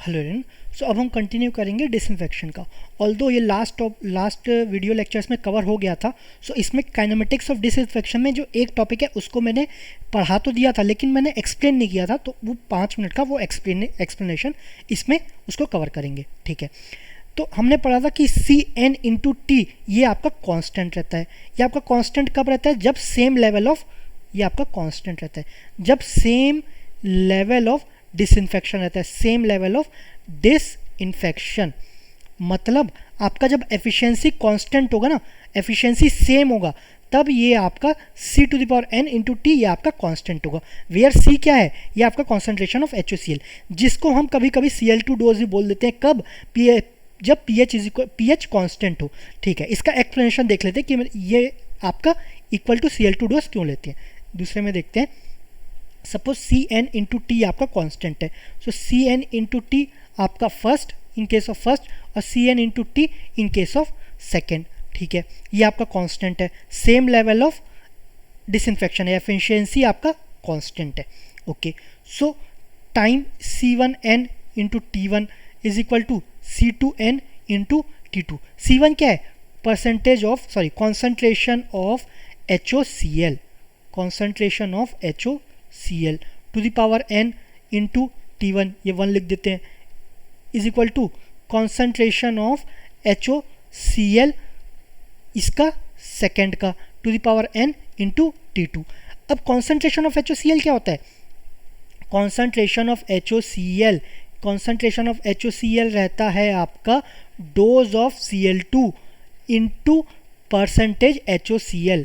Hello everyone. सो अब हम continue करेंगे डिसइंफेक्शन का। ऑल्दो ये लास्ट वीडियो लेक्चर्स में कवर हो गया था। सो इसमें काइनेमेटिक्स ऑफ डिसइंफेक्शन में जो एक टॉपिक है उसको मैंने पढ़ा तो दिया था, लेकिन मैंने एक्सप्लेन नहीं किया था, तो वो 5 मिनट का वो एक्सप्लेनेशन इसमें उसको कवर करेंगे। ठीक है, तो हमने पढ़ा था कि CN इंटू टी ये आपका कांस्टेंट रहता है। ये आपका कांस्टेंट कब रहता है? जब सेम लेवल ऑफ, ये आपका कांस्टेंट रहता है जब सेम लेवल ऑफ डिसइंफेक्शन रहता है, सेम लेवल ऑफ डिसइंफेक्शन। मतलब आपका जब एफिशिएंसी कांस्टेंट होगा ना, एफिशिएंसी सेम होगा, तब ये आपका C⁴n इंटू टी ये आपका कांस्टेंट होगा। वेयर C क्या है? ये आपका कॉन्सेंट्रेशन ऑफ HOCl, जिसको हम कभी कभी Cl2 डोज भी बोल देते हैं। कब? जब pH कांस्टेंट हो। ठीक है, इसका एक्सप्लेनेशन देख लेते हैं कि ये आपका इक्वल टू Cl2 डोज क्यों लेते हैं। दूसरे में देखते हैं, सपोज CN इंटू टी आपका कांस्टेंट है, सो CN इंटू टी आपका first in case of first और CN into T in case of second. ठीक है, ये आपका कांस्टेंट है, सेम लेवल ऑफ डिसइंफेक्शन है, एफिशिएंसी आपका कांस्टेंट है। Okay, so time C1n into T1 is equal to C2n into T2। C1 क्या है? Percentage of concentration of HOCl, concentration of HOCl to the power n into T1, ये 1 लिख देते हैं, is equal to concentration of HOCl इसका second का to the power n into T2। अब concentration of HOCl क्या होता है? कॉन्सेंट्रेशन ऑफ HOCl रहता है आपका dose of Cl2 into percentage HOCl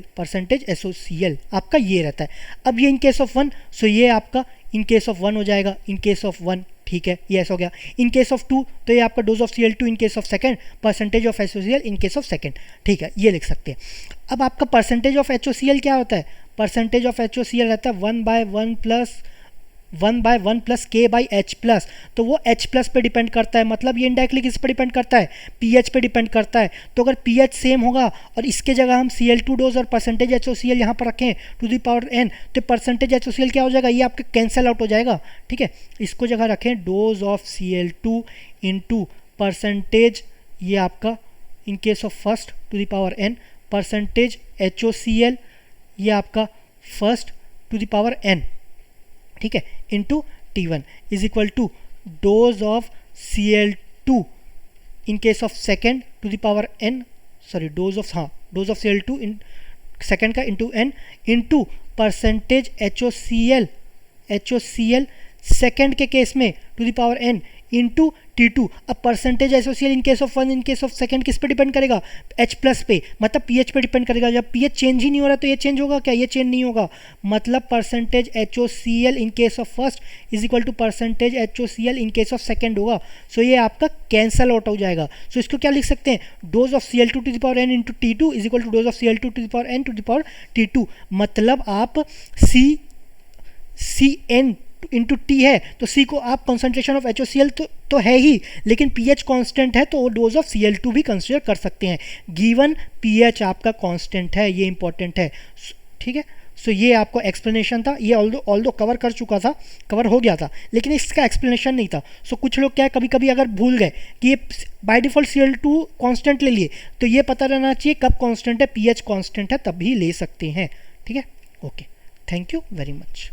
आपका ये रहता है। अब ये इन केस ऑफ 1, सो ये आपका इन केस ऑफ 1 हो जाएगा, इन केस ऑफ 1। ठीक है, ये ऐसा हो गया। इन केस ऑफ 2 तो ये आपका dose of Cl2 in case of second, percentage of HOCl in case of second. ठीक है, ये लिख सकते हैं। अब आपका परसेंटेज ऑफ HOCl क्या होता है? परसेंटेज ऑफ HOCl रहता है 1/1 प्लस K/H+। तो वो H प्लस पे डिपेंड करता है, मतलब ये इनडायरेक्टली किस पे डिपेंड करता है? pH पे डिपेंड करता है। तो अगर pH सेम होगा और इसके जगह हम Cl2 डोज और परसेंटेज HOCl यहाँ पर रखें टू द पावर n, तो परसेंटेज HOCl क्या हो जाएगा? ये आपका कैंसिल आउट हो जाएगा। ठीक है, इसको जगह रखें dose of Cl2 into percentage, ये आपका in case of first to the power n, percentage HOCl ये आपका first to the power n। ठीक है, into T1 is equal to dose of Cl2 in case of second to the power n, dose of Cl2 in second का into n into percentage HOCl second के case में to the power n into T2। अब percentage HOCl in case of 1 in case of second किस पे depend करेगा? H plus पे, मतलब pH पे डिपेंड करेगा। जब pH चेंज ही नहीं हो रहा तो ये चेंज होगा क्या? ये चेंज नहीं होगा। मतलब percentage HOCl in case of first is equal to percentage HOCl in case of second होगा। सो ये आपका कैंसल आउट हो जाएगा। सो इसको क्या लिख सकते हैं? Dose of Cl2 to the power n into T2 is equal to dose of Cl2 to the power n to the power T2। मतलब आप CN इंटू टी है तो C को आप कॉन्सेंट्रेशन ऑफ HOCl तो है ही, लेकिन pH कांस्टेंट है तो वो डोज ऑफ Cl2 भी कंसिडर कर सकते हैं, गिवन pH आपका कांस्टेंट है। ये इंपॉर्टेंट है। ठीक है, सो ये आपको एक्सप्लेनेशन था। ये ऑल्दो कवर हो गया था, लेकिन इसका एक्सप्लेनेशन नहीं था। सो कुछ लोग क्या है, कभी कभी अगर भूल गए कि ये बाय डिफॉल्ट Cl2 कांस्टेंट ले लिए, तो ये पता रहना चाहिए कब कांस्टेंट है, pH कांस्टेंट है तभी ले सकते हैं। ठीक है, okay, thank you very much.